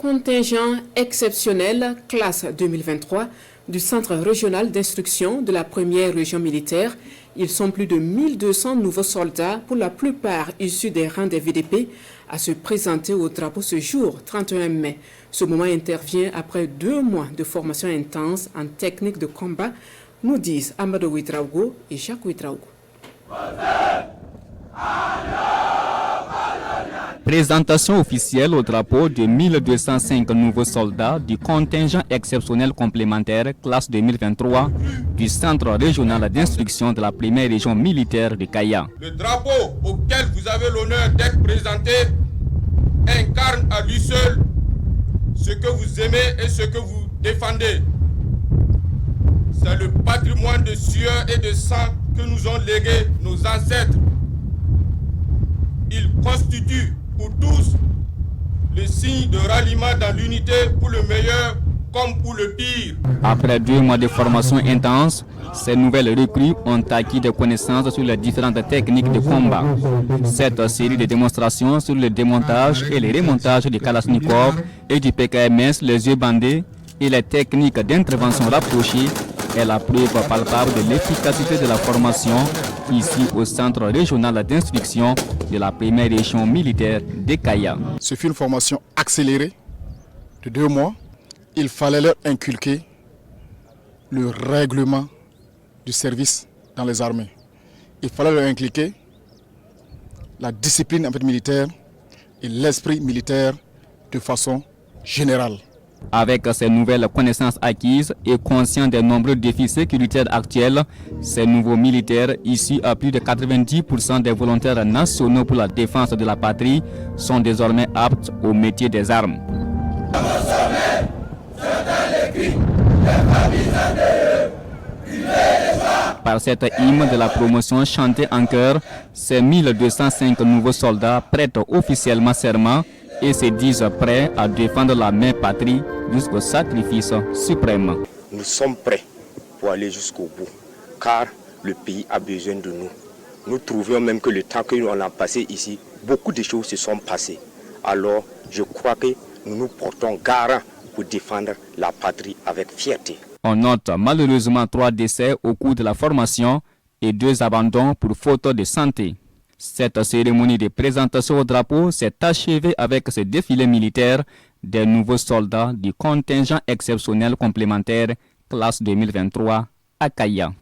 Contingent exceptionnel, classe 2023, du Centre régional d'instruction de la première région militaire. Ils sont plus de 1200 nouveaux soldats, pour la plupart issus des rangs des VDP, à se présenter au drapeau ce jour, 31 mai. Ce moment intervient après 2 mois de formation intense en technique de combat, nous disent Amadou Ouedraogo et Jacques Ouedraogo. Présentation officielle au drapeau de 1205 nouveaux soldats du contingent exceptionnel complémentaire classe 2023 du Centre régional d'instruction de la première région militaire de Kaya. Le drapeau auquel vous avez l'honneur d'être présenté incarne à lui seul ce que vous aimez et ce que vous défendez. C'est le patrimoine de sueur et de sang que nous ont légué nos ancêtres. Il constitue pour tous le signe de ralliement dans l'unité pour le meilleur comme pour le pire. Après 2 mois de formation intense, ces nouvelles recrues ont acquis des connaissances sur les différentes techniques de combat. Cette série de démonstrations sur le démontage et le remontage du Kalachnikov et du PKMS, les yeux bandés, et les techniques d'intervention rapprochées est la preuve palpable de l'efficacité de la formation ici au Centre régional d'instruction de la première région militaire de Kaya. Ce fut une formation accélérée de 2 mois. Il fallait leur inculquer le règlement du service dans les armées. Il fallait leur inculquer la discipline militaire et l'esprit militaire de façon générale. Avec ces nouvelles connaissances acquises et conscients des nombreux défis sécuritaires actuels, ces nouveaux militaires, issus à plus de 90% des volontaires nationaux pour la défense de la patrie, sont désormais aptes au métier des armes. Par cette hymne de la promotion chantée en chœur, ces 1205 nouveaux soldats prêtent officiellement serment et se disent prêts à défendre la mère patrie jusqu'au sacrifice suprême. Nous sommes prêts pour aller jusqu'au bout, car le pays a besoin de nous. Nous trouvions même que le temps que nous avons passé ici, beaucoup de choses se sont passées. Alors, je crois que nous nous portons garant pour défendre la patrie avec fierté. On note malheureusement 3 décès au cours de la formation et 2 abandons pour faute de santé. Cette cérémonie de présentation au drapeau s'est achevée avec ce défilé militaire des nouveaux soldats du contingent exceptionnel complémentaire classe 2023 à Kaya.